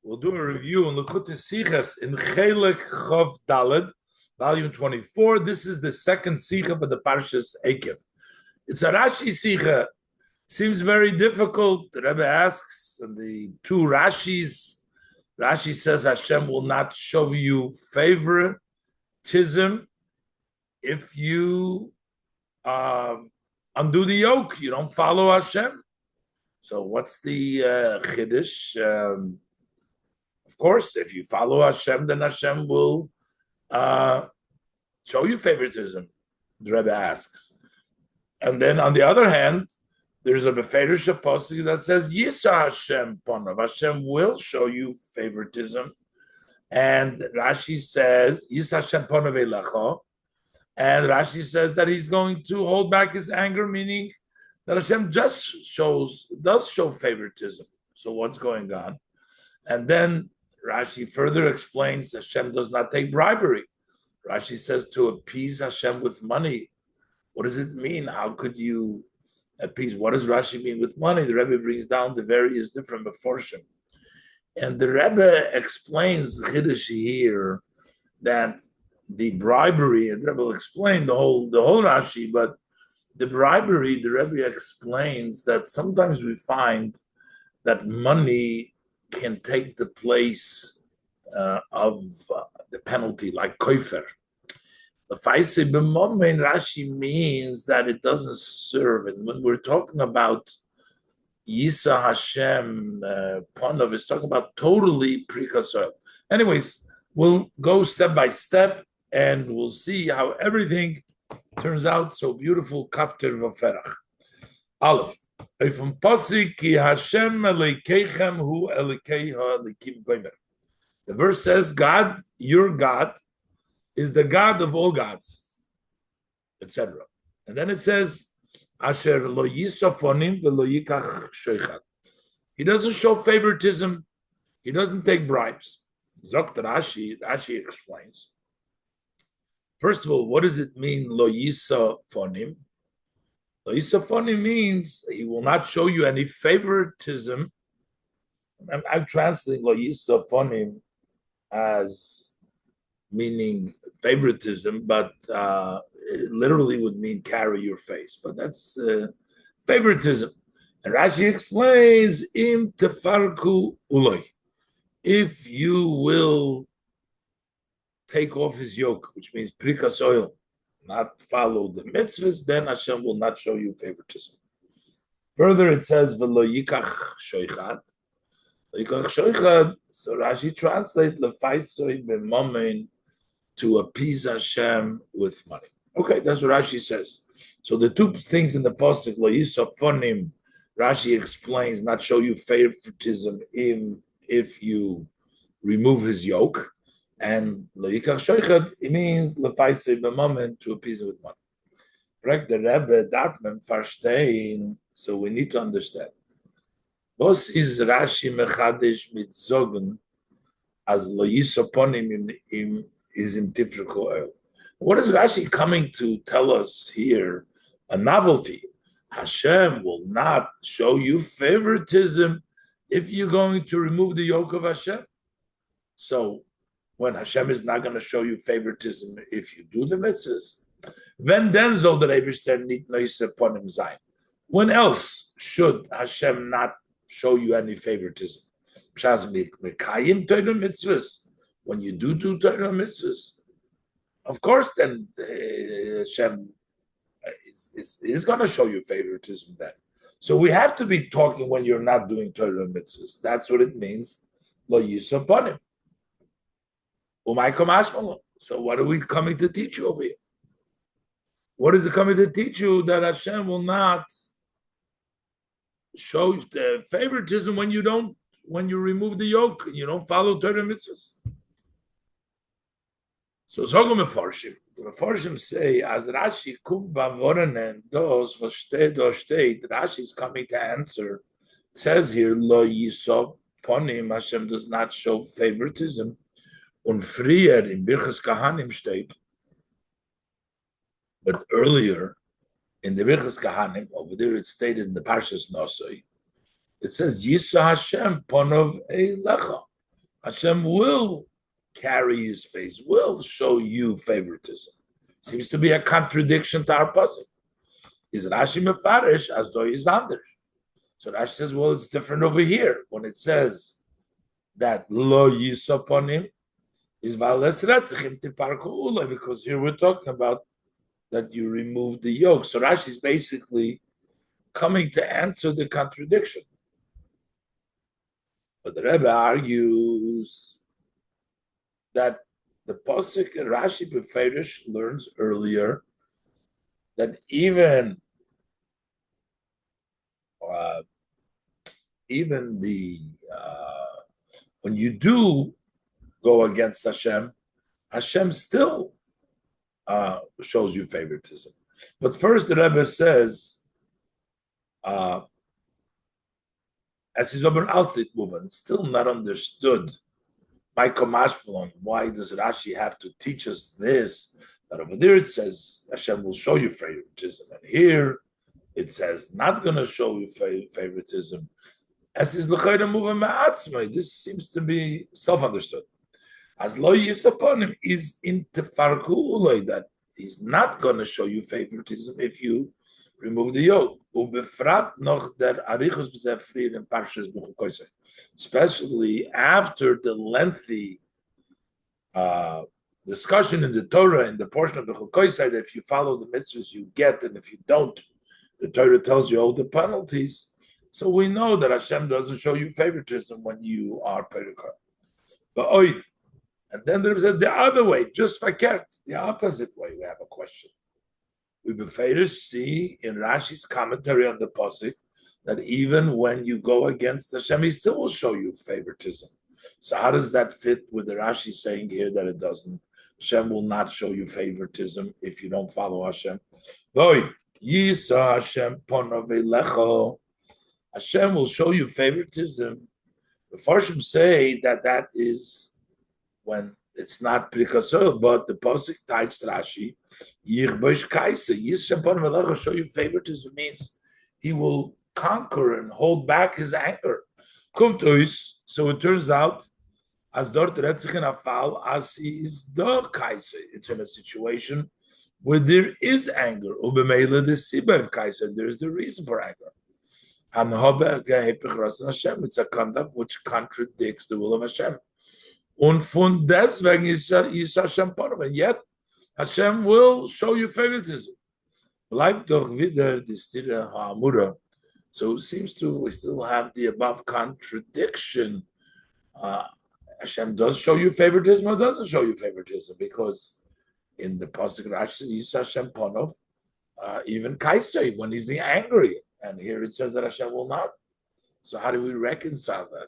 We'll do a review in Likutei Sichas in Chelek Chav Daled, volume 24. This is the second Sicha of the Parshas Eikev. It's a Rashi Sicha. Seems very difficult. The Rebbe asks, and the two Rashis, Rashi says Hashem will not show you favoritism if you undo the yoke. You don't follow Hashem. So what's the Chiddush? Of course, if you follow Hashem, then Hashem will show you favoritism, the Rebbe asks. And then on the other hand, there's a Beferish Pasuk that says, Yisa Hashem Ponav, Hashem will show you favoritism. And Rashi says, Yisa Hashem Ponav Eilecha. And Rashi says that he's going to hold back his anger, meaning that Hashem does show favoritism. So what's going on? And then Rashi further explains Hashem does not take bribery. Rashi says to appease Hashem with money. What does it mean? How could you appease? What does Rashi mean with money? The Rebbe brings down the various different Meforshim. And the Rebbe explains Chiddush here that the bribery, and the Rebbe will explain the whole Rashi, but the bribery, the Rebbe explains that sometimes we find that money can take the place of the penalty, like koifer. The Faisei b'momen Rashi means that it doesn't serve. And when we're talking about Yisa Hashem Ponav, it's talking about totally precasor. Anyways, we'll go step by step and we'll see how everything turns out so beautiful. Kafter v'ferach. Aleph. From Pasik ki Hashem Eikeichem hu Eikeiha Elikim Gomer. The verse says, God, your God, is the God of all gods, etc. And then it says, Asher lo yisafonim velo yikach shoichat. He doesn't show favoritism. He doesn't take bribes. Zokt Rashi explains. First of all, what does it mean, lo yisafonim? Lo yisafonim means he will not show you any favoritism. I'm translating lo yisafonim as meaning favoritism, but it literally would mean carry your face. But that's favoritism. And Rashi explains, im tefarku uloi. If you will take off his yoke, which means prikas oil, not follow the mitzvahs, then Hashem will not show you favoritism. Further, it says, v'lo yikach shoichat. So Rashi translates lefaisoi b'momen, to appease Hashem with money. Okay, that's what Rashi says. So the two things in the pasuk, lo yisafonim, Rashi explains, not show you favoritism if you remove his yoke, and lo yikach shoichat, it means lefaisoi b'momen, to appease him with money. Correct? The Rebbe Dartman verstehen. So we need to understand. Was is Rashi mechadish mit zogen as lo yisafonim im is in difficult oil. What is Rashi coming to tell us here? A novelty. Hashem will not show you favoritism if you're going to remove the yoke of Hashem. So when Hashem is not going to show you favoritism if you do the mitzvahs, when then soll der Eibishter nicht neuse ponim sein? When else should Hashem not show you any favoritism? When you do Torah mitzvahs, of course, then Hashem is going to show you favoritism then. So we have to be talking when you're not doing Torah mitzvahs. That's what it means. Lo yisaponim. So what are we coming to teach you over here? What is it coming to teach you? That Hashem will not show the favoritism when you remove the yoke and you don't follow Torah mitzvahs. So Zogo Meforshim. The Meforshim say, as Rashi kum bavoranen dos steht, Rashi is coming to answer. It says here, lo yisov ponim, Hashem does not show favoritism. Und frier in Birchas Kahanim steht. But earlier, in the Birchas Kahanim, over there it stated in the Parshas Nosoi, it says, Yisa Hashem ponov eilecha. Hashem will carry his face, will show you favoritism. Seems to be a contradiction to our pasuk. Is Rashi mefarish as though he's under? So Rashi says, well, it's different over here when it says that lo yisoponim is vales retzachim tiparku ulay, because here we're talking about that you remove the yoke. So Rashi is basically coming to answer the contradiction. But the Rebbe argues that the pasuk Rashi Beferish learns earlier that even the when you do go against Hashem, Hashem still shows you favoritism. But first, the Rebbe says, as he's over Altit movement, still not understood. Michael Mashmalon, why does Rashi have to teach us this? That over there it says Hashem will show you favoritism, and here it says not going to show you favoritism. As is l'chayda moving ma'atzmai, this seems to be self-understood. As lo yisaponim is in tefarku ulay, that he's not going to show you favoritism if you remove the yoke. Ubefrat noch der arichus b'zefrir in parshas b'chukoisei, especially after the lengthy discussion in the Torah, in the portion of the Chukoisei, that if you follow the mitzvahs you get, and if you don't, the Torah tells you all the penalties. So we know that Hashem doesn't show you favoritism when you are perikah. But oid, and then there's the other way, just fakert, the opposite way. We have a question. We beferish see in Rashi's commentary on the pasuk that even when you go against Hashem, He still will show you favoritism. So how does that fit with the Rashi saying here that it doesn't? Hashem will not show you favoritism if you don't follow Hashem. Oid, Yisa Hashem ponov elecho. Hashem will show you favoritism. The Farshim say that is when it's not prikasol, but the pasuk teaches Rashi, Yichbosh Kaisa, Yishem ponov elecho, show you favoritism means He will conquer and hold back His anger. So it turns out, as dort retzichin afal, as he is the Kaisa, it's in a situation where there is anger. Ubemela the siba Kaisa, there is the reason for anger. And Hashem, it's a conduct which contradicts the will of Hashem. Und von deswegen is Hashem part, and yet Hashem will show you favoritism. Bleibt doch wieder die Stille Ha'amura. So it seems to we still have the above contradiction. Hashem does show you favoritism or doesn't show you favoritism, because in the pasuk Rashi Yisa Hashem Ponov, even Kaisei when he's angry, and here it says that Hashem will not. So how do we reconcile that?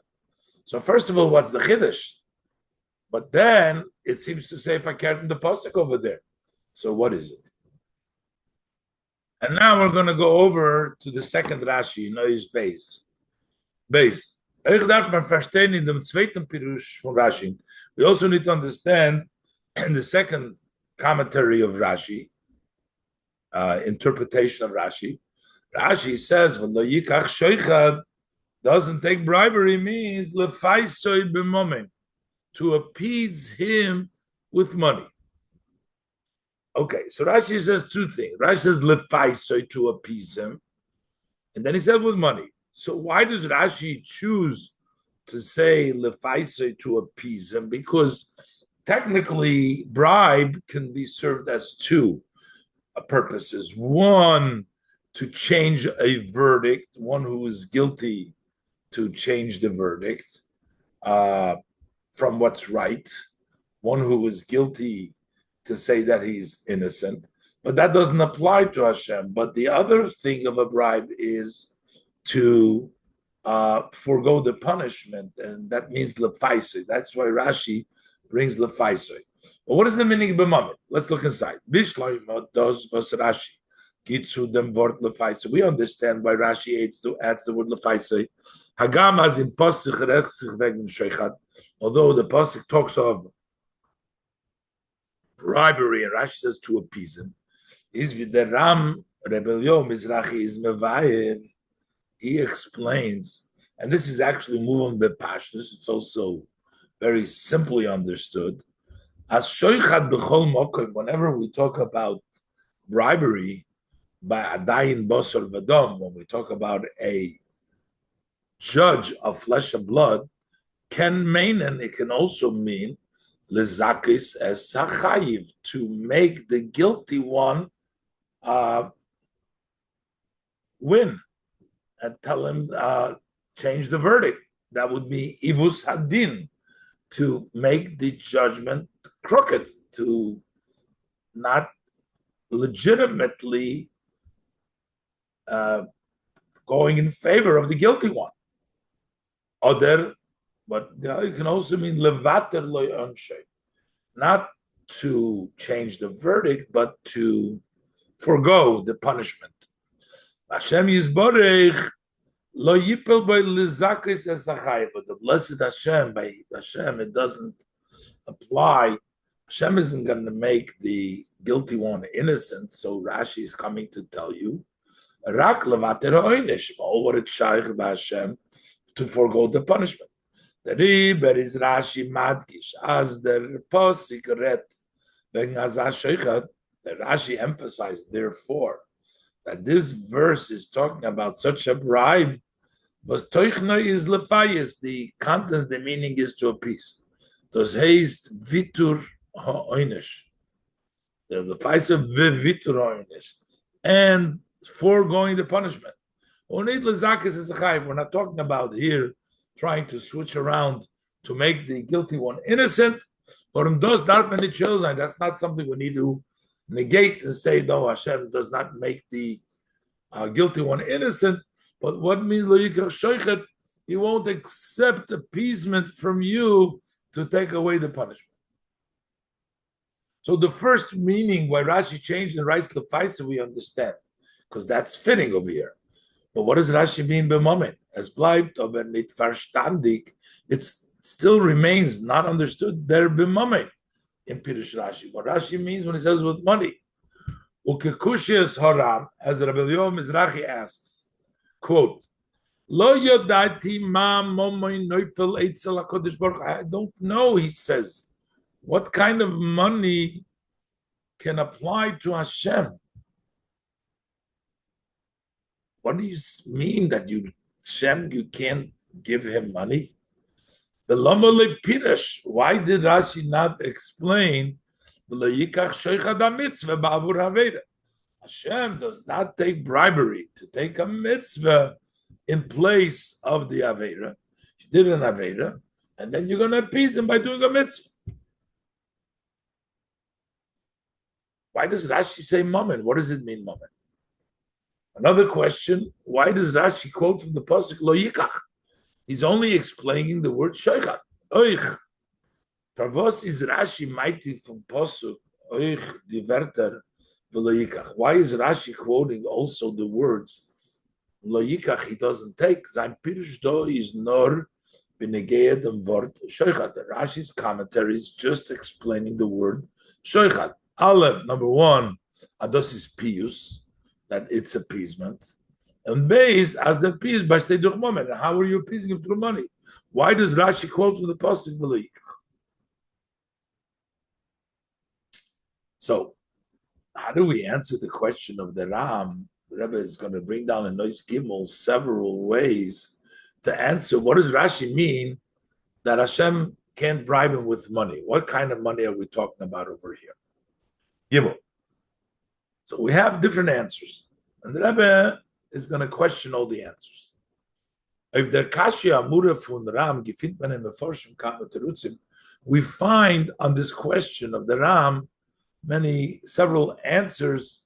So first of all, what's the chiddush? But then it seems to say if I can't in the pasuk over there. So what is it? And now we're going to go over to the second Rashi, Neues Beis. Beis. Ich darf man verstehen in dem zweiten Pirush von Rashi. We also need to understand in the second commentary of Rashi, interpretation of Rashi. Rashi says, "V'lo yikach shoichad," doesn't take bribery means lefaisoi b'momen, to appease him with money. Okay, so Rashi says two things. Rashi says lefaisoi, to appease him, and then he said with money. So why does Rashi choose to say lefaisoi, to appease him? Because technically bribe can be served as two purposes. One, to change a verdict, one who is guilty to change the verdict from what's right, one who is guilty to say that he's innocent. But that doesn't apply to Hashem. But the other thing of a bribe is to forego the punishment, and that means lefaisoi. That's why Rashi brings lefaisoi. But what is the meaning of b'mamet? Let's look inside. Bishloima does was Rashi. Gitzu dem word lefaisoi. We understand why Rashi adds the word lefaisoi. Hagam as in pasuk rechzich wegen sheichad. Although the pasuk talks of bribery, and Rashi says to appease him, is v'deram rebellion mizrachi is mevayer. He explains, and this is actually moving bepashtus. It's also very simply understood. As shoichat b'chol mokim, whenever we talk about bribery by adayin bosor v'dom, when we talk about a judge of flesh and blood, can mean, and it can also mean lezakis as sachayiv, to make the guilty one win and tell him change the verdict. That would be ivus hadin, to make the judgment crooked, to not legitimately going in favor of the guilty one. Other, but it can also mean levater loy onshay, not to change the verdict, but to forego the punishment. Hashem Yisborech lo yipel by lizakis esachai, but the blessed Hashem, by Hashem, it doesn't apply. Hashem isn't going to make the guilty one innocent. So Rashi is coming to tell you, rak levater oinish, all what it's shaykh by Hashem, to forego the punishment. The riber is Rashi madgish as the posik ret ben azashaychat. The Rashi emphasized, therefore, that this verse is talking about such a bribe. Was toichna is lepayis. The content, the meaning is to appease. Dos heist vitur ha'oinish. The lepayis of vitur ha'oinish, and foregoing the punishment. We're not talking about here trying to switch around to make the guilty one innocent. That's not something we need to negate and say, no, Hashem does not make the guilty one innocent. But what means he won't accept appeasement from you to take away the punishment. So the first meaning why Rashi changed and writes Lepaisa, we understand, because that's fitting over here. But what does Rashi mean b'momen? As bleibt aber nicht verstandig, it still remains not understood there b'momen in Pirush Rashi. What Rashi means when he says with money. Ukekushiyas haram, as Rabbi Yoel Mizrahi asks, quote, Lo yodati ma momoy noifel eitzel HaKadosh Baruch. I don't know, he says, what kind of money can apply to Hashem? What do you mean that Hashem, you can't give him money? The Lomole Pirush, why did Rashi not explain Hashem does not take bribery to take a mitzvah in place of the Aveira. You did an Aveira, and then you're going to appease him by doing a mitzvah. Why does Rashi say moment? What does it mean, moment? Another question, why does Rashi quote from the Pasuk Lo Yikach? He's only explaining the word Shoichat. Oich. Tarvos is Rashi mighty from Pasuk Oich Diverter Lo Yikach. Why is Rashi quoting also the words Lo Yikach he doesn't take? Sein Pirush do is nor b'negei dem Wort Shoichat. Rashi's commentary is just explaining the word Shoichat. Aleph, number one, Ados is Pius, that it's appeasement. And base, as the appease by state of moment. How are you appeasing him through money? Why does Rashi quote from the Pasuk V'lo? So, how do we answer the question of the Ram? The Rebbe is going to bring down in Nois Gimel several ways to answer what does Rashi mean that Hashem can't bribe him with money. What kind of money are we talking about over here? Gimel. So we have different answers. And the Rebbe is going to question all the answers. If der Kashya Amura von Ram gefindt man in Meforshim Kama Terutzim, we find on this question of the Ram several answers.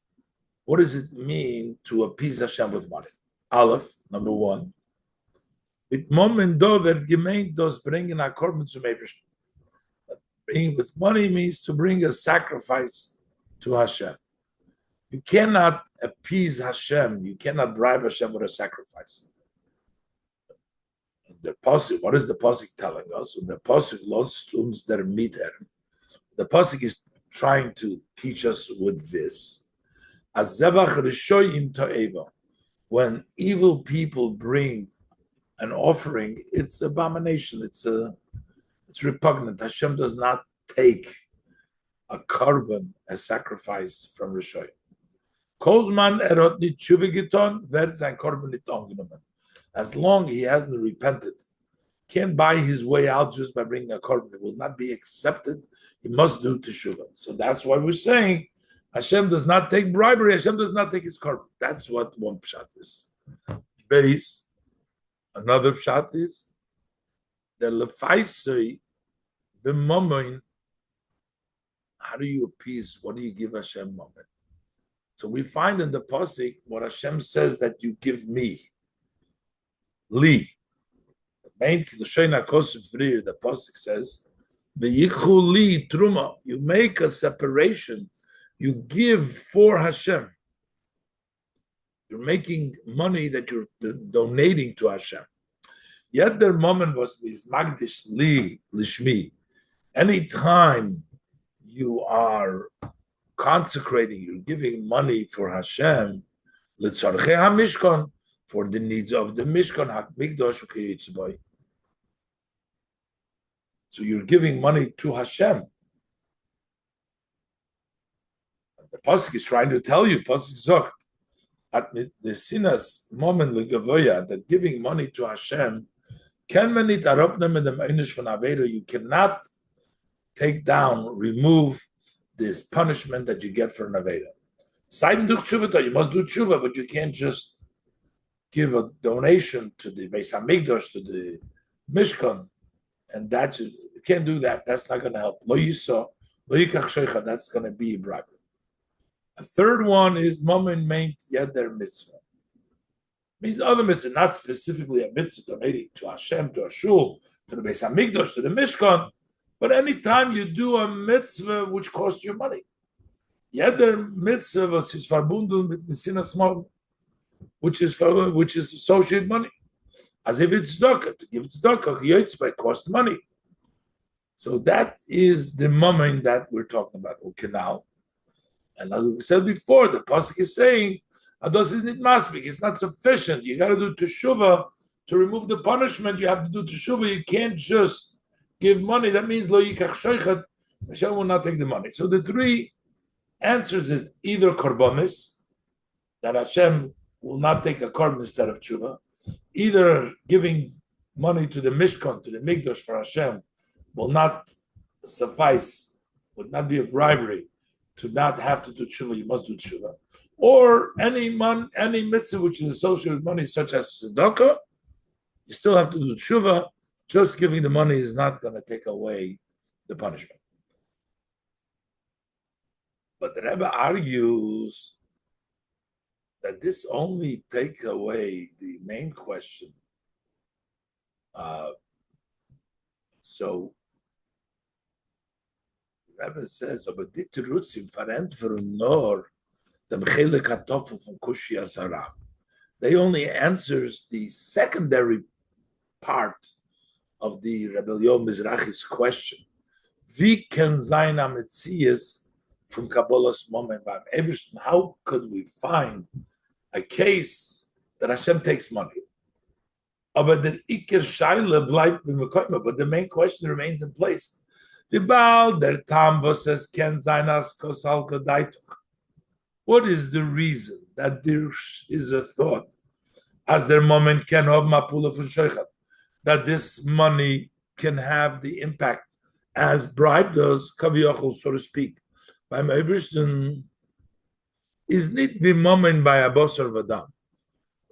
What does it mean to appease Hashem with money? Aleph, number one. Mit Moment do wird gemeint das bringen a korban zum Ebersten. Bringing with money means to bring a sacrifice to Hashem. You cannot appease Hashem. You cannot bribe Hashem with a sacrifice. The Pasuk, what is the Pasuk telling us? The Pasuk lost uns der Miter. The Pasuk is trying to teach us with this. As zevach rishoyim to'eva. When evil people bring an offering, it's abomination. It's It's repugnant. Hashem does not take a korban, a sacrifice from Rishoy. Kozman erot nit tshuva giton, wird sein korban nit angenommen. As long he hasn't repented, can't buy his way out just by bringing a korban. It will not be accepted. He must do teshuvah. So that's why we're saying Hashem does not take bribery. Hashem does not take his korban. That's what one pshat is. Base. Another pshat is the lefaisei b'momin. How do you appease? What do you give Hashem moment? So we find in the pasuk what Hashem says that you give me. Li. The pasuk says, "V'yikhu li truma." You make a separation. You give for Hashem. You're making money that you're donating to Hashem. Yet their moment was magdish li lishmi. Anytime you are consecrating, you're giving money for Hashem, litzarchei hamishkan, for the needs of the Mishkan, hakmikdash u'keyitzboy. So you're giving money to Hashem. The pasuk is trying to tell you, pasuk zokt, at the sinas moment legavoya, that giving money to Hashem can manit arobnem and the meinish von aveda. You cannot take down, remove this punishment that you get for an aveda. Seiden durch tshuva, you must do tshuva, but you can't just give a donation to the Beis Hamikdash, to the Mishkan, and that's you can't do that. That's not going to help. Lo yisa, lo yikach sheicha. That's going to be bribery. A third one is momen meint yeder mitzvah. Means other mitzvah, not specifically a mitzvah donating to Hashem, to a shul, to the Beis Hamikdash, to the Mishkan, but anytime you do a mitzvah which costs you money. Yeder mitzvah was is verbunden mit nesinas mal, which is associated money. As if it's tzedakah. To give tzedakah, yotzei cost money. So that is the moment that we're talking about. Okay, now. And as we said before, the pasuk is saying, "Ados is nit masbik." It's not sufficient. You got to do teshuvah to remove the punishment. You have to do teshuvah. You can't just give money. That means lo yikach shoichet. Hashem will not take the money. So the three answers is either korbanis, that Hashem will not take a korban instead of teshuvah. Either giving money to the Mishkan, to the Mikdash for Hashem, will not suffice, would not be a bribery to not have to do tshuva. You must do tshuva. Or any mitzvah which is associated with money, such as tzedakah, you still have to do tshuva. Just giving the money is not going to take away the punishment. But the Rebbe argues that this only takes away the main question. So the Rebbe says, "Aber die Terutzim verantworten nur dem Chelek Kartoffel von Kushi Asara." They only answers the secondary part of the Rebellion Mizrachi's question. Wie can sein am Metzias from Kabbalah's moment? How could we find a case that Hashem takes money? But the Iker Shaila bleibt b'mekoyma, but the main question remains in place. What is the reason that there is a thought, as their moment can have mapula for shoichat, that this money can have the impact as bribe does, kaviyachol, so to speak, by my version, is not the moment by a bosar vadam.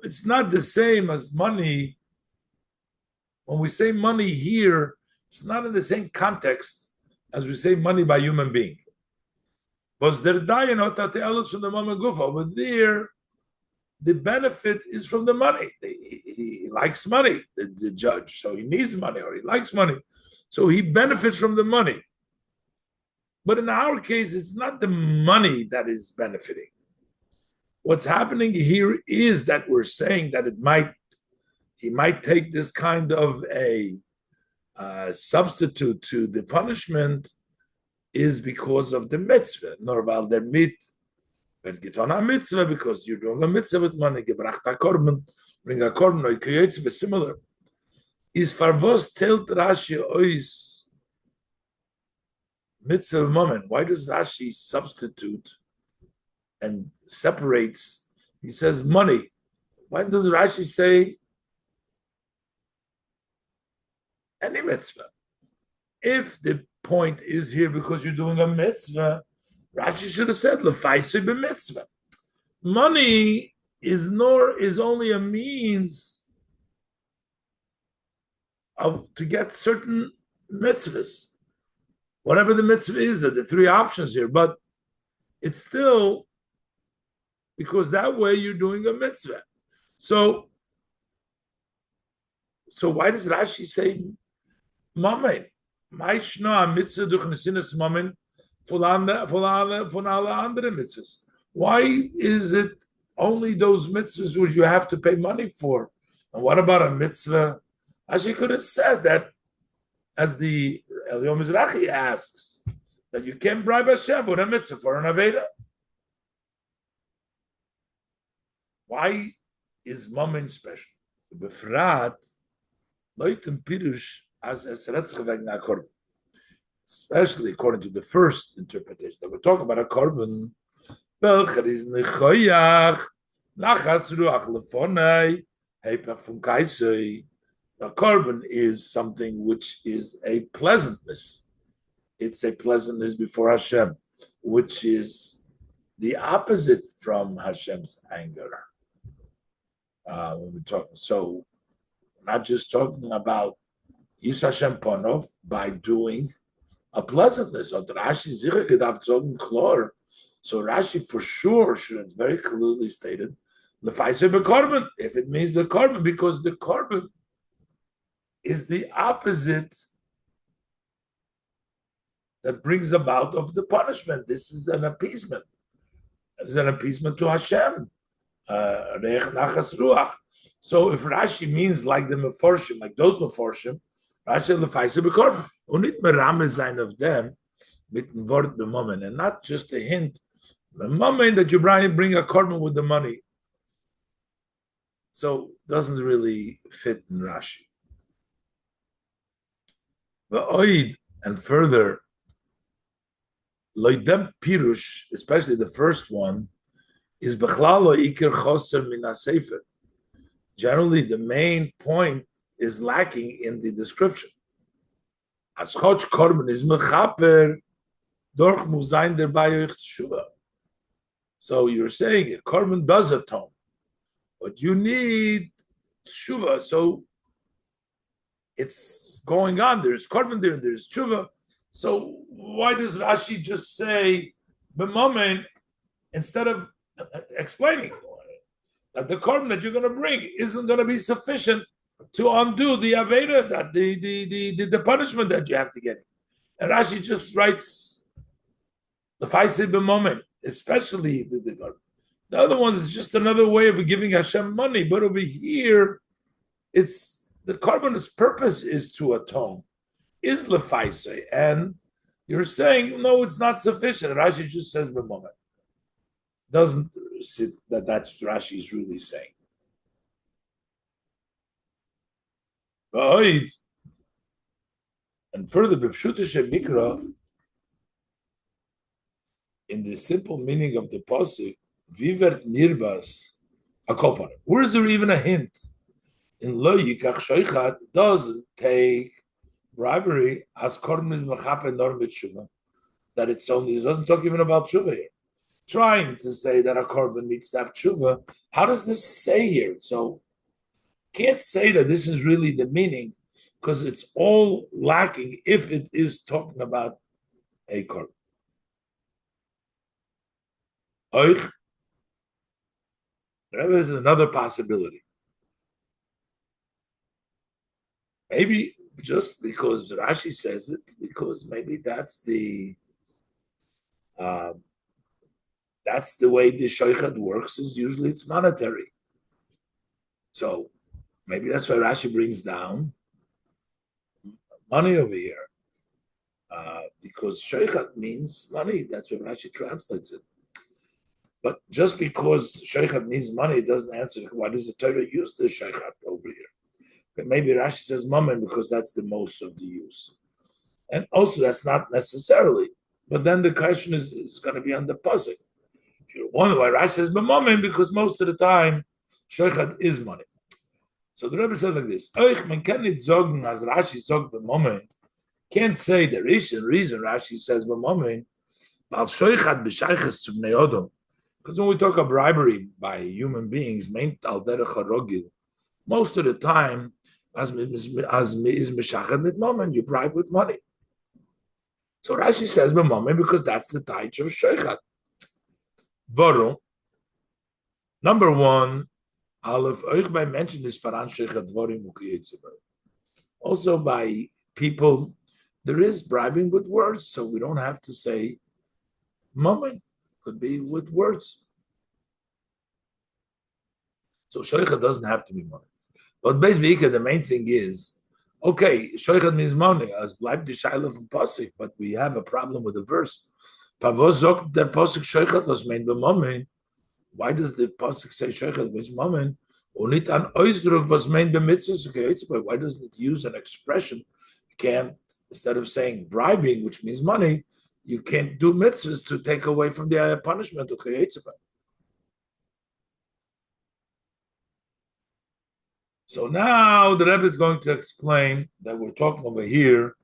It's not the same as money. When we say money here, it's not in the same context as we say money by human being. Was there dayan otate from the moment gufa? Over there, the benefit is from the money. He likes money, the judge, so he needs money, or he likes money, so he benefits from the money. But in our case, it's not the money that is benefiting. What's happening here is that we're saying that he might take this kind of a substitute to the punishment is because of the mitzvah. Normal der mit, but get on a mitzvah because you're doing a mitzvah with money. Gebracht a korban, bring a korban, or similar. Is farvos telt Rashi ois mitzvah moment. Why does Rashi substitute and separates? He says money. Why does Rashi say any mitzvah? If the point is here because you're doing a mitzvah, Rashi should have said lefaisei b'mitzvah. Money is only a means of to get certain mitzvahs, whatever the mitzvah is. The three options here, but it's still because that way you're doing a mitzvah. So why does Rashi say mammon? Maishna mitzvah durch nesinas mammon von alle andere mitzvahs. Why is it only those mitzvahs which you have to pay money for? And what about a mitzvah? Rashi could have said that, as the Eliyahu Mizrahi asks, that you can't bribe Hashem with a mitzvah for an aveda. Why is mammon special? Befrat loitem pirush as eseretzcha vegna korban. Especially according to the first interpretation that we're talking about a korban. Welcher is nechoyach nachas ruach lefonei heipach fun kaisei. A korban is something which is a pleasantness. It's a pleasantness before Hashem, which is the opposite from Hashem's anger. When we're talking, so we're not just talking about Yis Hashem Ponov by doing a pleasantness. So Rashi for sure should have very clearly stated lefaisei b'korban if it means the korban, because the korban is the opposite that brings about of the punishment. This is an appeasement. It's an appeasement to Hashem. So if Rashi means like the Meforshim, like those Meforshim, Rashi lefaisei b'korban. Unit merame sein of them mit dem Wort b'momen, and not just a hint. The moment that you bring a korban with the money, so doesn't really fit in Rashi. And further, loidem pirush, especially the first one, is bechlalo iker choser min hasefer. Generally, the main point is lacking in the description. As choch korban is mechaper dorch muzayin derbei tshuva. So you're saying a korban does atone, but you need tshuva. So it's going on. There's korban there, there's tshuva. So why does Rashi just say b'momen instead of explaining that the korban that you're going to bring isn't going to be sufficient to undo the aveda, that the punishment that you have to get? And Rashi just writes the faisei b'momen, especially the korban. The other ones is just another way of giving Hashem money, but over here, it's the korban's purpose is to atone, is lefaisei, and you're saying no, it's not sufficient. Rashi just says b'momen. Doesn't sit that that's what Rashi is really saying. And further, b'pshuta shemikra, in the simple meaning of the pasuk, vivert nirbas akopar. Where is there even a hint? In lo yikach shoichat, it doesn't take bribery as korban is mechaper nor b'tshuva. That it's only, it doesn't talk even about tshuva here. Trying to say that a korban needs to have tshuva. How does this say here? So can't say that this is really the meaning, because it's all lacking if it is talking about a korban. There is another possibility. Maybe just because Rashi says it, because maybe that's the way the shoichat works. Is usually it's monetary. So maybe that's why Rashi brings down money over here, because shoichat means money. That's what Rashi translates it. But just because shoichat means money, it doesn't answer why does the Torah use the shoichat over here. But maybe Rashi says mammon because that's the most of the use. And also, that's not necessarily. But then the question is going to be on the pasuk. If you wonder why Rashi says b'momen, because most of the time, sheikhad is money. So the Rebbe said like this: "Oich man can it zogen as Rashi zog b'momen." Can't say the reason Rashi says b'momen. Al sheikhad b'shayches to bnei odom. Because when we talk of bribery by human beings, meint al derech harogil, most of the time, as is mishached mit moment, you bribe with money. So Rashi says b'momen because that's the taich of sheikhad. Varum, number one, Aleph Oichbai mentioned this Faran Sheikhad Dvorim Ukiyetzibar. Also by people, there is bribing with words, so we don't have to say moment. Could be with words. So Sheikhad doesn't have to be money. But basically, the main thing is, okay, Sheikhad means money, as bleibt die Shaila from Pasuk, but we have a problem with the verse. Pavos sagt der Pasuk Sheikhad was meint b'momen. Why does the pasuk say sheikhad with mammon? Why doesn't it use an expression? You can't, instead of saying bribing, which means money, you can't do mitzvahs to take away from the punishment of Chayetzibah. So now the Rebbe is going to explain that we're talking over here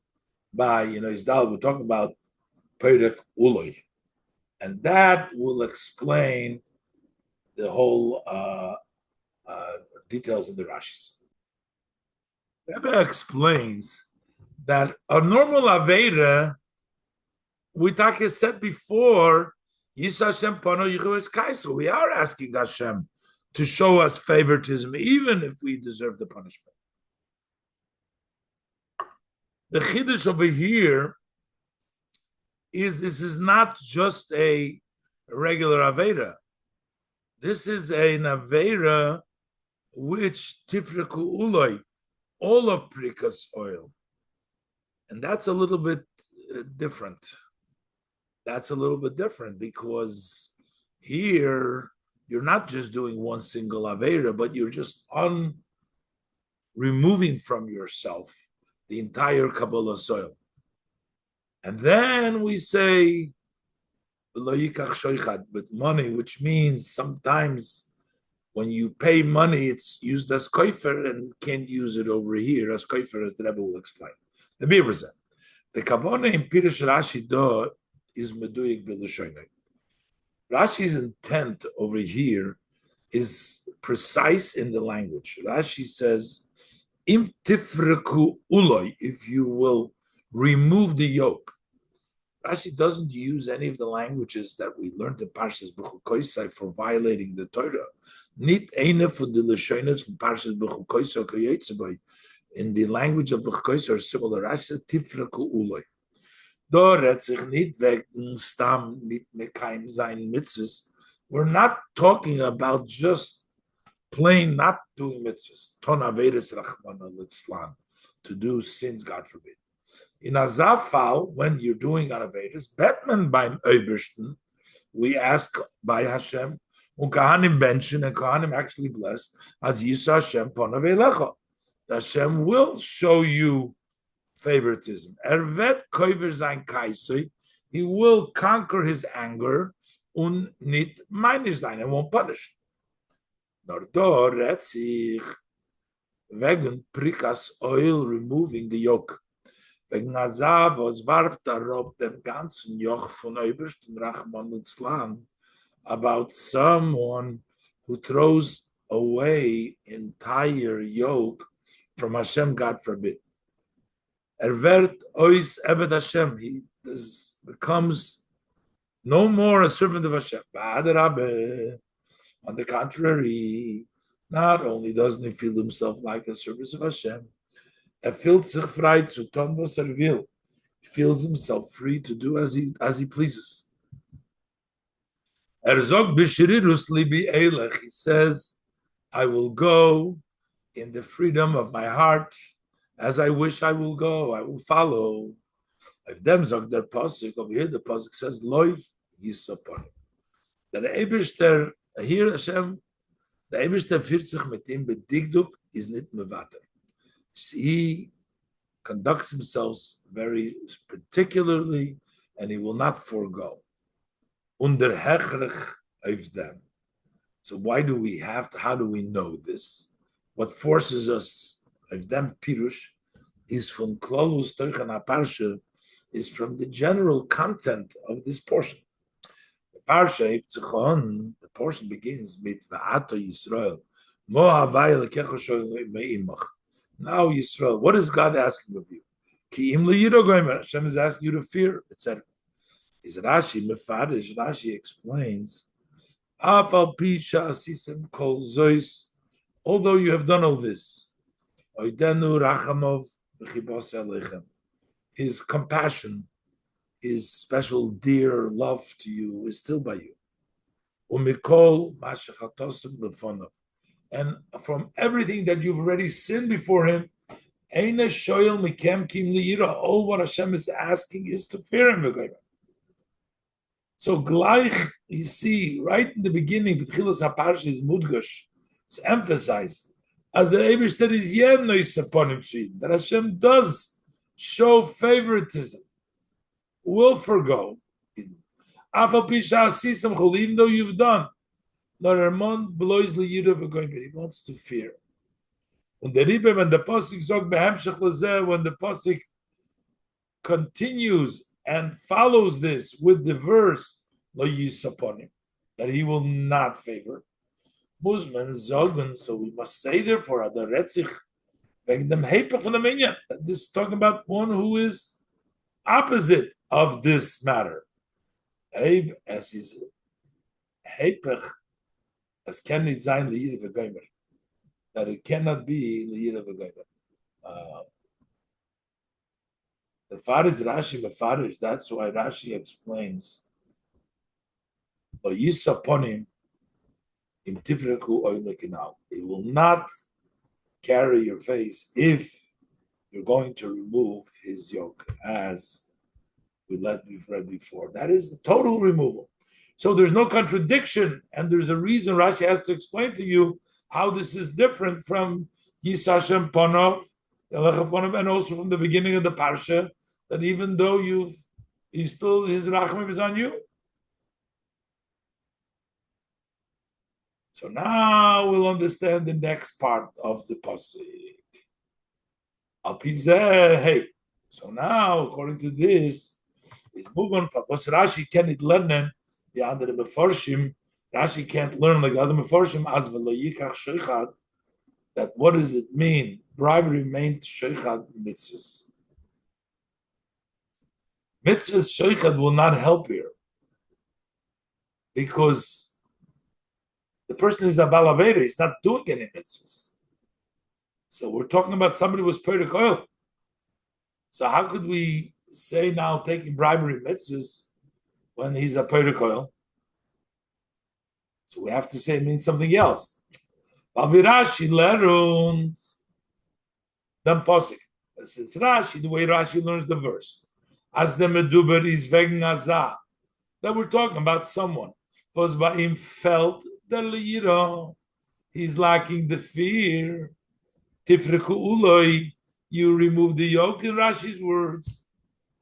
by, his dal, we're talking about Perek Uloi. And that will explain the whole details of the Rashis. The Rebbe explains that a normal Aveda, we said before, we are asking Hashem to show us favoritism, even if we deserve the punishment. The Chiddush over here is this is not just a regular Aveda. This is an Aveda which Tifreku Uloi, all of Prikas oil. And that's a little bit different. That's a little bit different because here you're not just doing one single Avera, but you're just removing from yourself the entire Kabbalah soil. And then we say, but money, which means sometimes when you pay money, it's used as koifer and you can't use it over here as koifer, as the Rebbe will explain. The Bible said, the Kavona in Pirush Rashi do is meduyik b'lashono. Rashi's intent over here is precise in the language. Rashi says, "Im tifreku uloi," if you will remove the yoke. Rashi doesn't use any of the languages that we learned in Parshas B'chukoisai for violating the Torah. Nit eine von the lashonos from Parshas B'chukoisai koyetzebay. In the language of B'chukoisai are similar. Rashi says, "Tifreku uloi." We're not talking about just plain not doing mitzvahs. To do sins, God forbid. In Azafal, when you're doing Anavedas, Batman by Obersten, we ask by Hashem, Kahanim benchen, and Kahanim actually bless, as Yisa Hashem Ponavelecha. Hashem will show you favoritism. Ervet koiver sein kaisoi, he will conquer his anger, und nit meinish sein, and won't punish. Nor do retzich, wegen prikas oil, removing the yoke. Wegen azav, was warft rob dem ganzen Joch von Obersten Rachman Litzlan, about someone who throws away entire yoke from Hashem, God forbid. Ervert ois eved Hashem. He becomes no more a servant of Hashem. On the contrary, not only doesn't he feel himself like a servant of Hashem, he feels himself free to do as he pleases. He says, I will go in the freedom of my heart. As I wish I will go, I will follow. If them zog their pasuk over here, the pasuk says loy yisapon. That the Eibishter here Hashem, the Eibishter 40 mit ihm bedigduk is nit mevater. He conducts himself very particularly, and he will not forego. Under hechrich of them. So why do we have to? How do we know this? What forces us of them pirush is from klolus toichan parsha, is from the general content of this portion. The parsha the portion begins with va'ato Yisrael. Now Yisrael, what is God asking of you? Hashem is asking you to fear, etc. Is Rashi Mefarish? Rashi explains, although you have done all this, his compassion, his special dear love to you is still by you. And from everything that you've already sinned before him, all what Hashem is asking is to fear him. So gleich, you see, right in the beginning, B'tchilas HaParsha is Mudgash. It's emphasized as the Eibishter is Yenois upon him, that Hashem does show favoritism, will forgo. Even though you've done, but he wants to fear. When the Pasuk zog behemshech lezeh, when the Pasuk continues and follows this with the verse lo yisaponim, that he will not favor. Muzman zogen, so we must say therefore the retzich wegen dem hepech von dem inyan. This is talking about one who is opposite of this matter. Eib as is hepech as can it sein the yid of a gomer, that it cannot be the yid of a gomer. The Farish Rashi Mefarish, that's why Rashi explains lo yisaponim im tifreku oilekinal. It will not carry your face if you're going to remove his yoke, as we've read before. That is the total removal. So there's no contradiction, and there's a reason Rashi has to explain to you how this is different from Yisashem Ponov, and also from the beginning of the Parsha, that even though his Rachmim is on you. So now we'll understand the next part of the pasuk. Hey. So now, according to this, it's moving from what Rashi can't learn the other meforshim. Rashi can't learn like other meforshim as v'loyikach sheichad. That what does it mean? Bribery meant sheichad mitzvahs. Mitzvahs sheichad will not help here because the person is a balaveda, he's not doing any mitzvahs. So we're talking about somebody who was perek oil. So how could we say now taking bribery mitzvahs when he's a perek oil? So we have to say it means something else. Rashi learns then posik. Since Rashi, the way Rashi learns the verse, as the meduber is wegen azah, that we're talking about someone was by him felt the liyira, he's lacking the fear. Tifreku uloi, you remove the yoke in Rashi's words.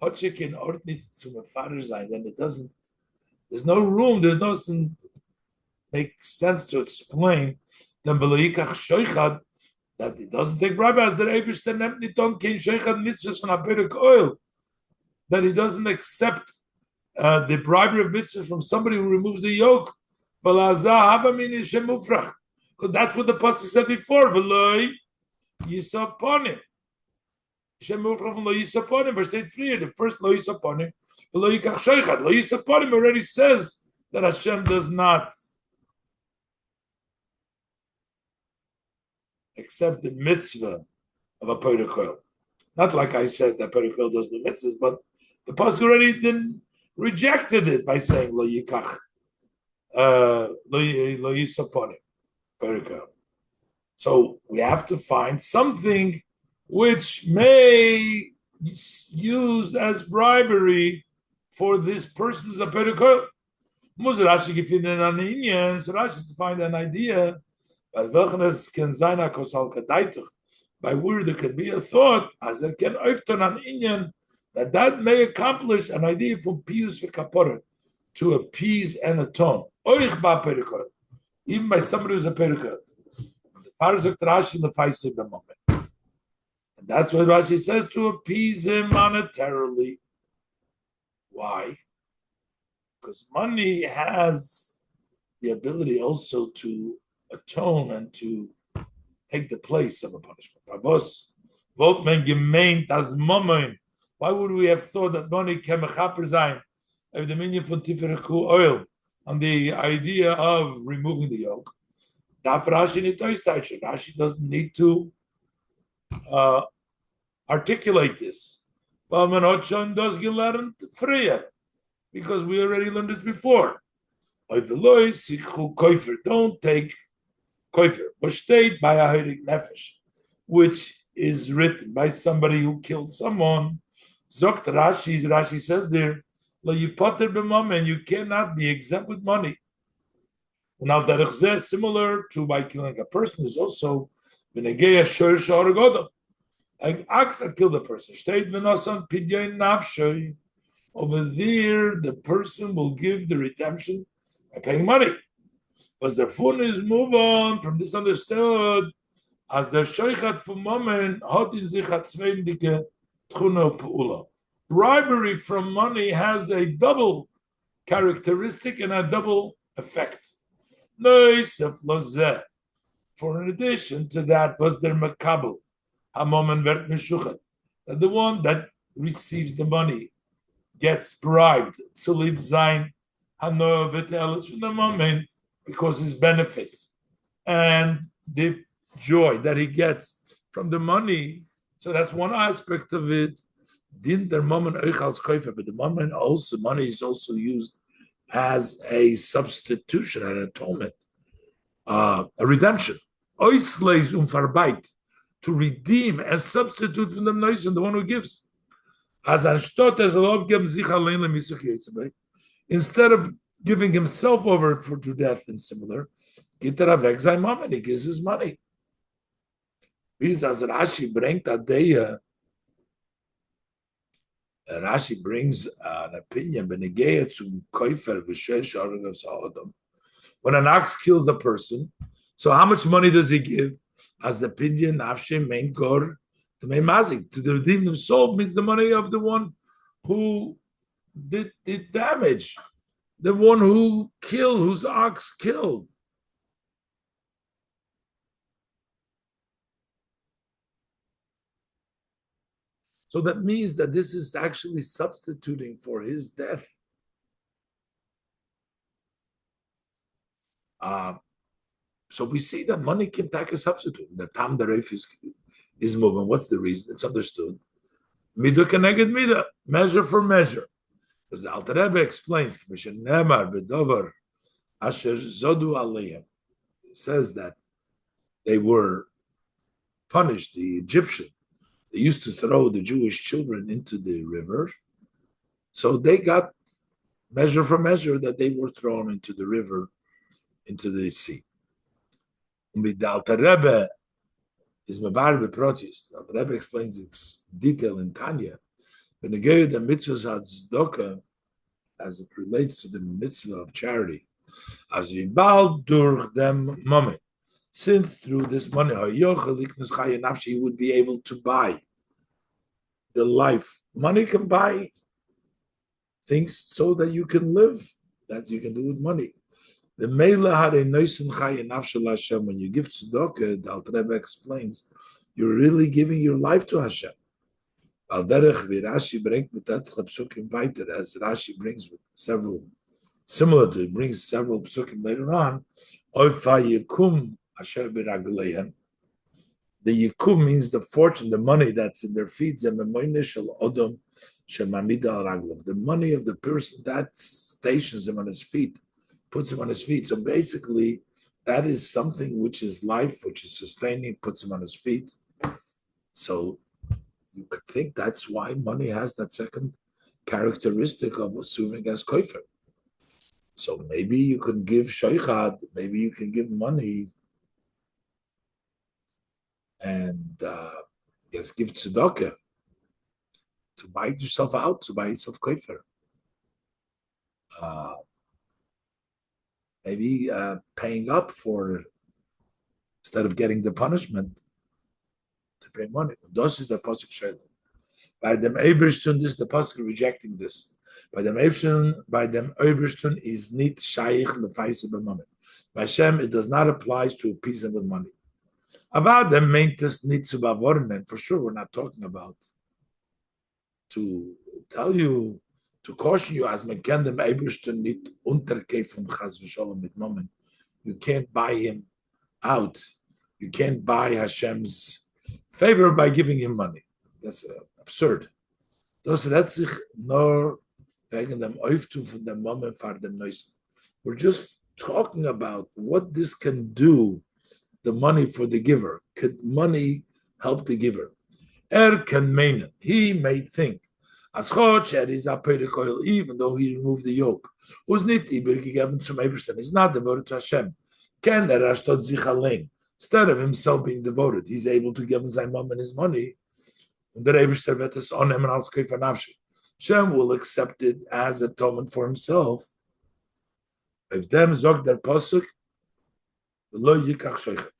Hotchik ordnit zu mefader sein, then it doesn't. There's no room. There's no makes sense to explain. Then beloikach shoichad, that it doesn't take bribe as the Eibishter nimmt nit on kein shoichad mitzvahs von a perek oil, that he doesn't accept the bribery of mitzvahs from somebody who removes the yoke. Because that's what the pasuk said before. V'loi yisaponim. Verse 3. The first lo yisaponim. V'loi yikach shoichad. Lo yisaponim already says that Hashem does not accept the mitzvah of a perek oil. Not like I said that perek oil doesn't do mitzvahs, but the pasuk already rejected it by saying lo yikach. So we have to find something which may used as bribery for this person who's a perek oil. So Rashi to find an idea. by where there could be a thought as it can often an inyan that may accomplish an idea from pius v'kapora to appease and atone. Oich ba perikot, even by somebody who's a perikot. The father of Rashi lefaisei b'momen, and that's what Rashi says, to appease him monetarily. Why? Because money has the ability also to atone and to take the place of a punishment. Why would we have thought that money can mechaper sein of the minion for tifereku oil on the idea of removing the yoke? Rashi doesn't need to articulate this. Because we already learned this before. Don't take koifer, or state by a heilig nefesh, which is written by somebody who killed someone. Zokt Rashi says there, you potter b'mam, and you cannot be exempt with money. Now that similar to by killing a person is also v'negeya shor shor an ox that killed a person. State v'nosan pidyon nafshoy. Over there, the person will give the redemption by paying money. Because the fun is move on from this understood as the shoichat for moment hot in sich hat zweindike tchuno pu'ula. Bribery from money has a double characteristic and a double effect. Noisef lozeh. For in addition to that, was there makabel hamomen vert mishuchat, that the one that receives the money gets bribed to live zayin hano v'telis from the moment, because his benefit and the joy that he gets from the money. So that's one aspect of it. Din der moment oichals koifer, but the moment also money is also used as a substitution, an atonement, a redemption. Oisleis farbait, to redeem and substitute from the noise and the one who gives. As anstot as instead of giving himself over to death and similar, he gives his money. As Rashi brings an opinion when an ox kills a person, so how much money does he give? As the opinion main gor the main mazik to redeem the soul means the money of the one who did damage, the one who killed, whose ox killed. So that means that this is actually substituting for his death. So we see that money can take a substitute. The tam deref is moving. What's the reason? It's understood. Midah keneged midah, measure for measure. Because the Alter Rebbe explains, it says that they were punished, the Egyptian. They used to throw the Jewish children into the river. So they got measure for measure that they were thrown into the river, into the sea. The Alter Rebbe is Mevar Beprotis. The Alter Rebbe explains its detail in Tanya. When the mitzvahs tzedakah, as it relates to the mitzvah of charity, as yibal durch dem moment, since through this money he would be able to buy the life. Money can buy things so that you can live. That you can do with money. The Meila had a noisun chay nafshel Hashem. When you give tzedakah, the Alter Rebbe explains, you're really giving your life to Hashem. Al derech Rashi brings with that psukim weiter, as Rashi brings with several similar to it, brings several psukim later on. Oifa yikum asher b'ragleihem. The yikum means the fortune, the money that's in their feet. The money of the person that stations him on his feet, puts him on his feet. So basically, that is something which is life, which is sustaining, puts him on his feet. So you could think that's why money has that second characteristic of assuming as koifer. So maybe you can give shaychad, maybe you can give money and just give tzedakah to buy yourself out, to buy yourself kosher. Maybe paying up for, instead of getting the punishment, to pay money. This is the pasuk shayla. By them Eberstun, this is the pasuk rejecting this. By them Eberstun is nit shaykh lefaisa b'money. By Hashem, it does not apply to appease them with money. About them maintes nit zu bavornen. For sure, we're not talking about to tell you, to caution you, as man can them Eberstun nit unterkaufen chas v'sholom mit moment. You can't buy him out. You can't buy Hashem's favor by giving him money. That's absurd. Das redt sich nur wegen dem Auftu von dem Moment for dem Neuesten. We're just talking about what this can do, the money for the giver. Could money help the giver? Can mean, he may think, as is a oil, even though he removed the yoke, was not given to Eberstein. He's not devoted to Hashem. Can sich allein. Instead of himself being devoted, he's able to give him sein mom and his money. And the Eberstein wird es annehmen als Käufer Nafshi. Hashem will accept it as atonement for himself. If them zog der pasuk, lo yikach shoichet.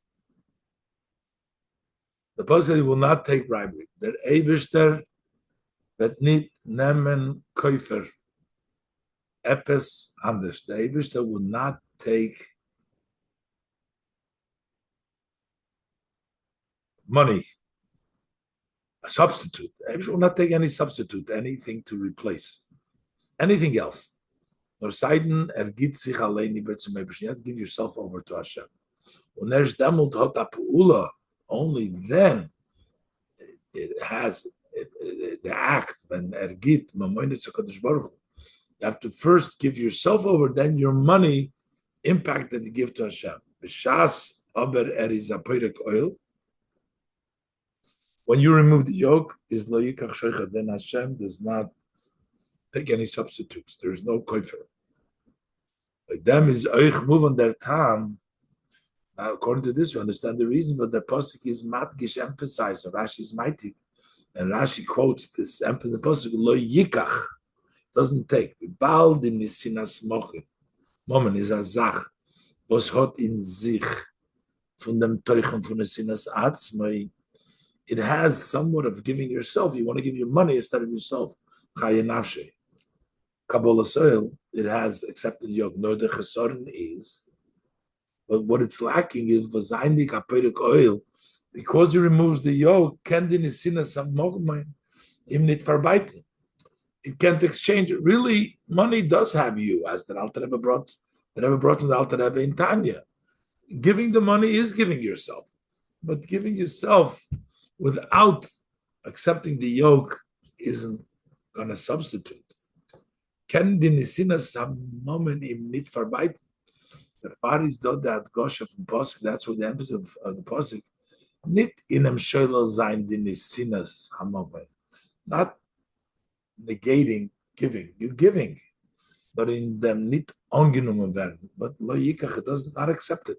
The pasuk will not take bribery. Der Eberstein wird nicht nehmen Käufer. Epes anders. The Eberstein will not take money, a substitute. I will not take any substitute, anything to replace, anything else. You have to give yourself over to Hashem. Only then it has the act, when you have to first give yourself over, then your money impact that you give to Hashem. When you remove the yoke, is lo yikach shoichet, then Hashem does not take any substitutes. There is no koifer. Like them is oich move on their time. Now, according to this, we understand the reason, but the pasuk is matgish emphasized. So Rashi is mighty, and Rashi quotes this emphasis. The pasuk lo yikach doesn't take. Bal dim nisinas mochin. Moment is a zach. Was hot in sich von dem Teuchen von nisinas atzmai. It has somewhat of giving yourself. You want to give your money instead of yourself. Chayanafshe. Kabbalah soil, it has accepted yoke. No, the chesorin is. But what it's lacking is vazaynik aperik oil. Because he removes the yoke, kendin is seen as some mogmain, imnit verbeiten. It can't exchange it. Really, money does have you, as the Alter Rebbe brought from the Alter Rebbe in Tanya. Giving the money is giving yourself. But giving yourself without accepting the yoke isn't going to substitute. Ken di nisina sam moment im nit verbeiten. The Faris do that Gosha from Pasuk. That's what the emphasis of the Pasuk. Nit inem shoylo zayin di nisinas hamomen. Not negating giving. You're giving, but in them nit ongenommen werden. But lo yikach, it does not accept it.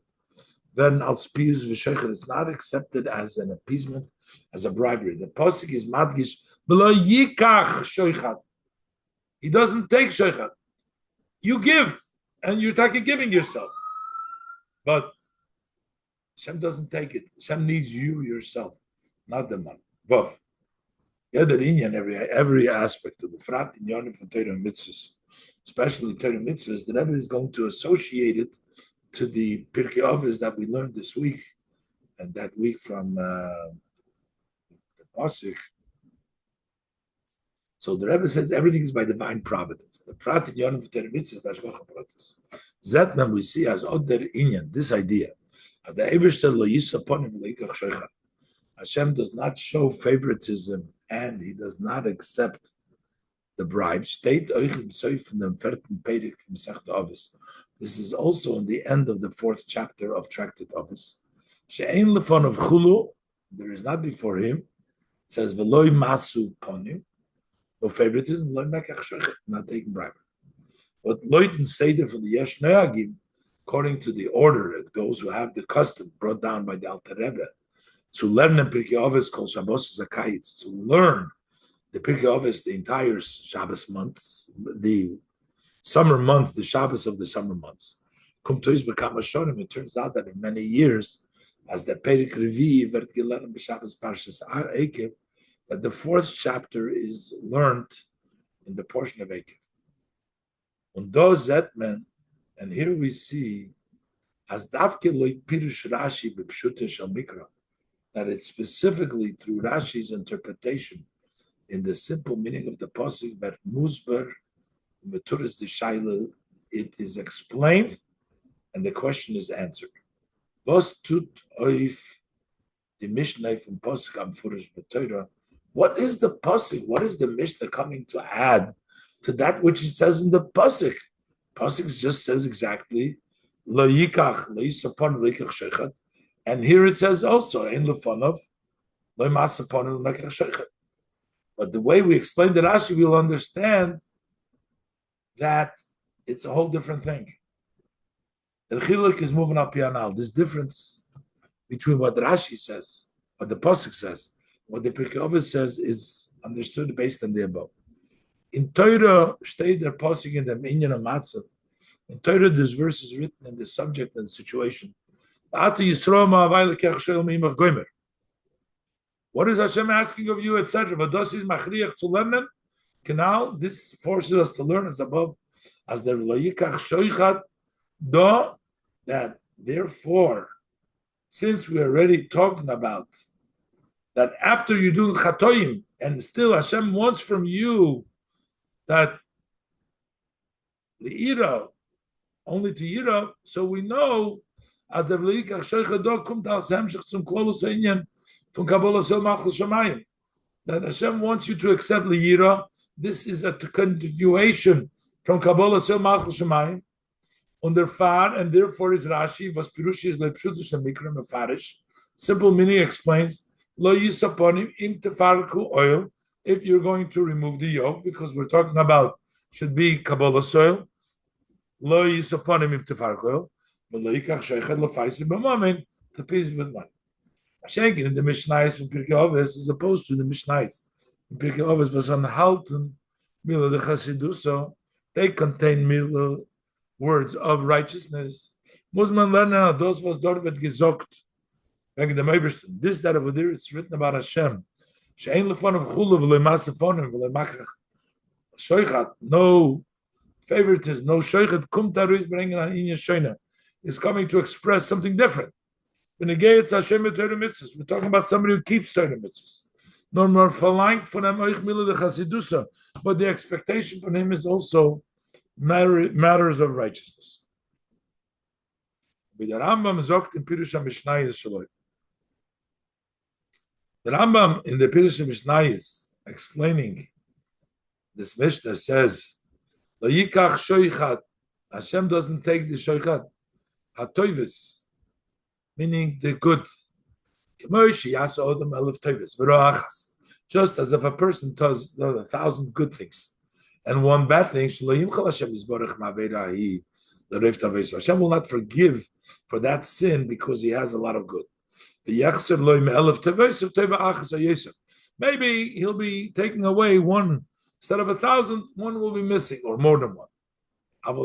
Then als pius v'shoichet, it's not accepted as an appeasement, as a bribery. The pasuk is madgish below yikach shoichat. He doesn't take shoichat. You give, and you're talking giving yourself. But Hashem doesn't take it. Hashem needs you yourself, not the money. Vav. The other Inyan, every aspect of the Frat Inyanim from Torah and Mitzvahs, especially Torah and Mitzvahs, the Rebbe is going to associate it to the Pirkei Avos that we learned this week, and that week from the Pasuk. So the Rebbe says everything is by divine providence. The Prat in Yonim V'Torah Mitzvahs B'Hashgacha Pratis. Zetman we see as other Inyan, this idea of the Ebershter Lo Yisa Ponim Leikach Shoichat. Hashem does not show favoritism, and He does not accept the bribe. State Oichim Soif from the Ferten Peirik from Sechta Avos. This is also in the end of the 4th chapter of Tractate Avos. She'ein lefon of Chulu, there is not before him. It says V'loi Masu Ponim. No favoritism, not taking bribery. But Leuten Seder for the Yesh Noagim, according to the order that those who have the custom brought down by the Alter Rebbe, To learn in Pirkei Avos called Shabbos Zakayitz, to learn the Pirkei Avos, the entire Shabbos months, the summer months, the Shabbos of the summer months. It turns out that in many years, as the Perik Revi wird gelernt b'Shabbos Parshas Eikev, that the fourth chapter is learned in the portion of Eikev. Und do Zetman, and here we see, as Davke loy Pirush Rashi b'Pshute Shel Mikra, that it's specifically through Rashi's interpretation in the simple meaning of the pasuk that Musbar Maturas the Shaila, it is explained and the question is answered. Was tut oif the Mishnah from pasuk am Furish B'Torah? What is the pasuk? What is the Mishnah coming to add to that which it says in the pasuk? Pasuk just says exactly lo yikach lo yisapon lo yikach shechet. And here it says also, "Ein lefonov lo masapon lo yikach shechet." But the way we explain the Rashi, we'll understand that it's a whole different thing. The Chelek is moving up here now. This difference between what Rashi says, what the pasuk says, what the Pirkei Avos says, is understood based on the above. In Torah, steht der pasuk in the Minyan of Matzah. In Torah, this verse is written in the subject and the situation. What is Hashem asking of you, etc.? Now, this forces us to learn as above, as the loyikach shoichat do, that therefore, since we are already talking about that after you do chatoim, and still Hashem wants from you that the ira, only to ira, so we know as the loyikach shoichat do kumt al semshich zum klolus einyan from Kabbalah Sel Malchus Shamayim, that Hashem wants you to accept liyira. This is a continuation from Kabbalah Sel Malchus Shamayim, under far, and therefore is Rashi, was Pirushi is lepshutish and mikra mefarish. Simple meaning explains, lo yisaponim im tefarku oil, if you're going to remove the yoke, because we're talking about should be Kabbalah soil, lo yisaponim im tefarku oil, but lo yikach sheichet lo faisi b'momen, to peace with one. Schenken in the Mishnayos from Pirkei Avos, as opposed to the Mishnayos in Pirkei Avos was on Halton Mila de Chasiduso. They contain Mila words of righteousness. Muss man lernen, those was dort wird gesagt wegen dem Ebersten. This that over there, it's written about Hashem. She'ein lefon of chulav le'masafonim le'makach shoichat. No favoritism, no shoichat. Kum taruis bringen an inyan shoina. Is coming to express something different. We're talking about somebody who keeps Torah mitzvahs. No more verlangt von einem euch mila de chasidusa, but the expectation from him is also matters of righteousness. The Rambam sagt in Pirush HaMishnayos Shaloi. The Rambam in the Pirush HaMishnayos explaining this Mishnah says, "Lo yikach shoichat." Hashem doesn't take the shoichat. Hatoivis, meaning the good. Just as if a person does 1,000 good things and one bad thing, Hashem will not forgive for that sin because he has a lot of good. Maybe he'll be taking away one instead of 1,000, one will be missing, or more than one. But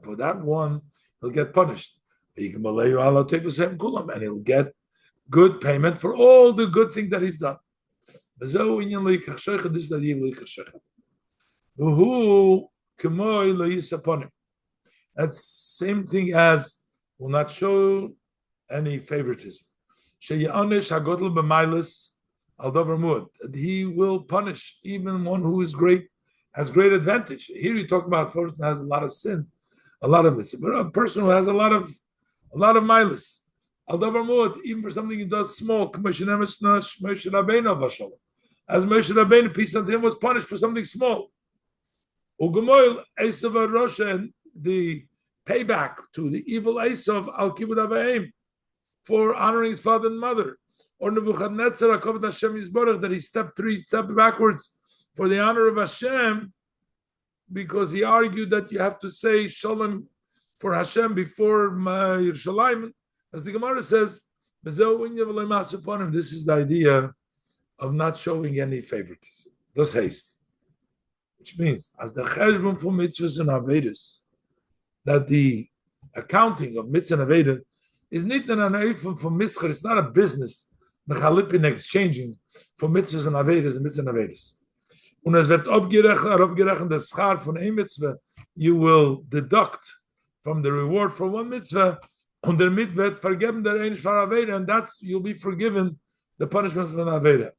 for that one, he'll get punished. And he'll get good payment for all the good things that he's done. That's same thing as will not show any favoritism. He will punish even one who is great, has great advantage. Here you talk about a person who has a lot of sin, a lot of mitzvah, but a person who has a lot of milas. Even for something he does small, as Moshe Rabbeinu, peace unto him, was punished for something small. And the payback to the evil Esav al kibud avaim for honoring his father and mother, or Nebuchadnezzar that he stepped backwards for the honor of Hashem, because he argued that you have to say Shalom for Hashem before Yerushalayim, as the Gemara says, This is the idea of not showing any favoritism. Das heißt, which means, as the cheshbon for mitzvahs and avedus, that the accounting of mitzvah and aveda is not an eifim for mischar. It's not a business. Mechalipin exchanging for mitzvahs and avedus and mitzvah and avedus. Und es wird abgerechnet das Schar von ein mitzvah. You will deduct from the reward for one mitzvah, und damit wird vergeben der ein Schar aveda, and that's you'll be forgiven the punishment of an aveda.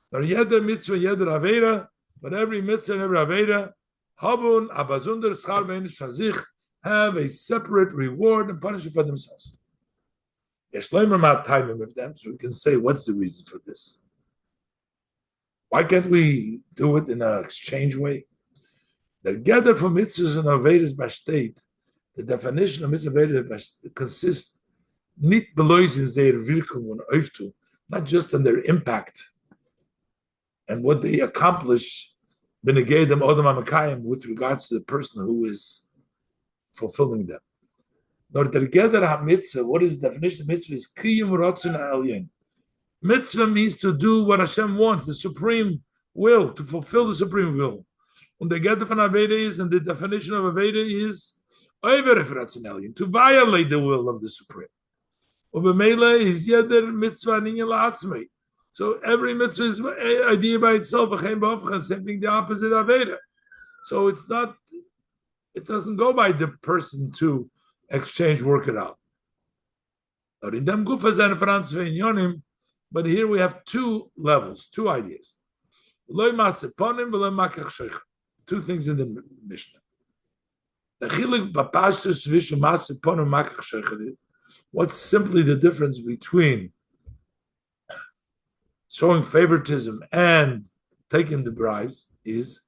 But jeder mitzvah, jeder aveda, but every mitzvah and every aveda, habun abazunder schar veinish fazich, have a separate reward and punishment for themselves. There's shleimer time with them, so we can say, what's the reason for this? Why can't we do it in an exchange way? The gather for mitzvahs and avedas by state, the definition of mitzvah consists not belois in their wirkung and oiftu, not just in their impact and what they accomplish, with regards to the person who is fulfilling them. Nor the gather mitzvah, what is the definition of mitzvah? Is kiyum rotzon ha'elyon. Mitzvah means to do what Hashem wants, the supreme will, to fulfill the supreme will. And the gather from Aveda is, and the definition of Aveda is to violate the will of the supreme. Is mitzvah. So every mitzvah is an idea by itself. Same thing, the opposite of Aveda. So it's not. It doesn't go by the person to exchange, work it out. But here we have two levels, two ideas. Two things in the Mishnah. What's simply the difference between showing favoritism and taking the bribes is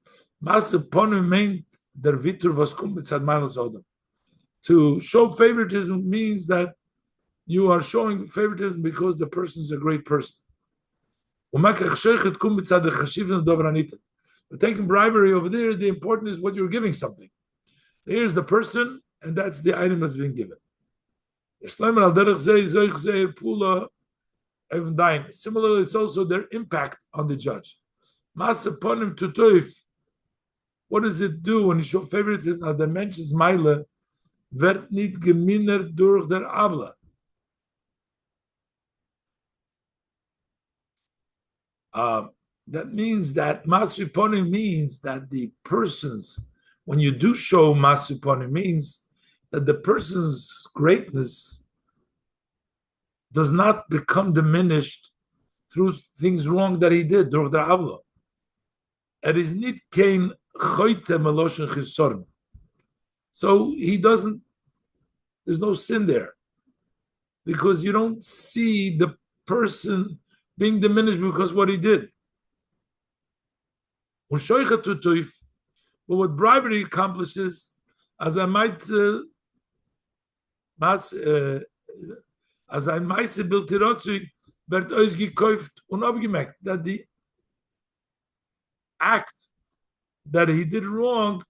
to show favoritism means that you are showing favoritism because the person is a great person. But taking bribery over there, the important is what you're giving something. Here's the person, and that's the item that's being given. Similarly, it's also their impact on the judge. What does it do when you show favoritism? The mentions Meile wird nicht gemindert durch der Avla. That means that Masriponim means that the persons, when you do show Masriponim, means that the person's greatness does not become diminished through things wrong that he did, durch der Avla. It is not kein choite meloshen chisorn. So he doesn't, there's no sin there. Because you don't see the person being diminished because what he did. But what bribery accomplishes, as I might that the act that he did wrong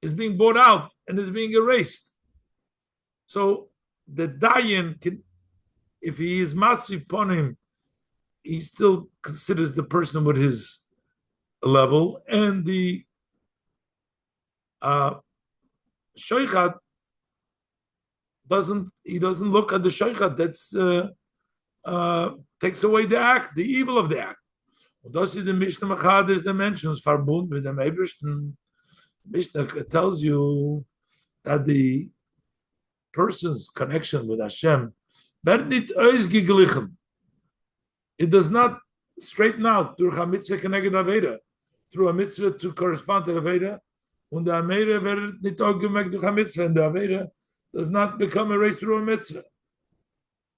is being bought out and is being erased. So the dayan can, if he is masri upon him, he still considers the person with his level, and the shoichat doesn't look at the shoichat. That's takes away the act, the evil of the act. Und das ist the Mishnah Machadis dimensions verbund with the Eibishten. Mishnah tells you that the person's connection with Hashem wird nicht ausgeglichen. It does not straighten out through a mitzvah connected Aveda, through a mitzvah to correspond to the Aveda, and the Aveda wird nicht aufgemerkt durch a mitzvah, and the Aveda does not become erased through a mitzvah.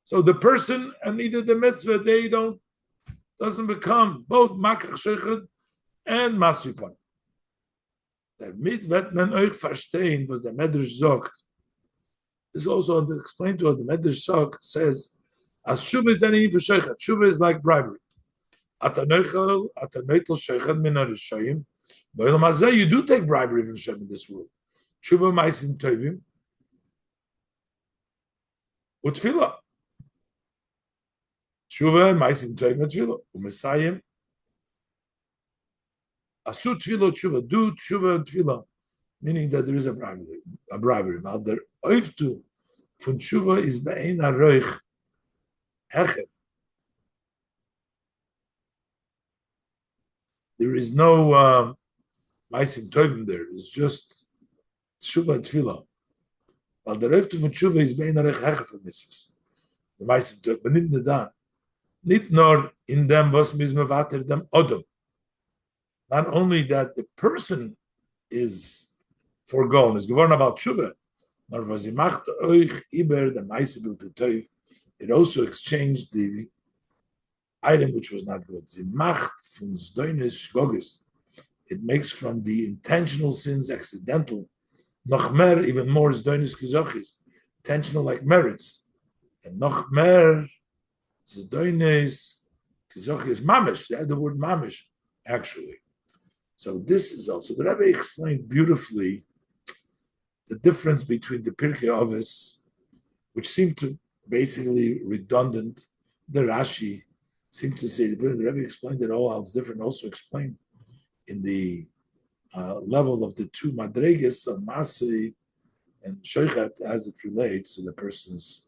So the person and either the mitzvah, they doesn't become both makach shechad and masripon. Damit wird man euch verstehen, was the Medrash sagt. This is also explained to us. The Medrash says, as shuva is any for shechad. Shuva is like bribery. Ataneitel shechad min harishayim. B'olam hazeh, you do take bribery from Hashem in this world. Shuva ma'asim tovim. Utfila. Tshuva, Maisim Toiv Tefillah, Umesayim, Asu Tefillah, Tshuva, do Tshuva and Tefillah, meaning that there is a bribery. Now, the Oiftu from Tshuva is Be'ein HaRoich Hechet. There is no Maisim Toivim there. It's just Tshuva and Tefillah. While the Oiftu from Tshuva is Be'ein HaRoich Hechet for Mitzvahs. The Maisim Toivim, but not Nedan. Nicht nor in them was mismevater them odom. Not only that the person is foregone, is geworden about tshuva, nor was macht euch iber the meisebil toiv. It also exchanged the item which was not good. Sie macht von zdoines shgogis. It makes from the intentional sins accidental. Noch mer, even more zdoines kizochis. Intentional like merits. And noch mer zdoines kizochis mamish. They had the word mamish, actually. So this is also, the Rebbe explained beautifully the difference between the Pirkei Avos, which seemed to basically redundant. The Rashi seemed to say, the Rebbe explained it all how it's different, also explained in the level of the two madreges of Masri and Shoichet as it relates to the person's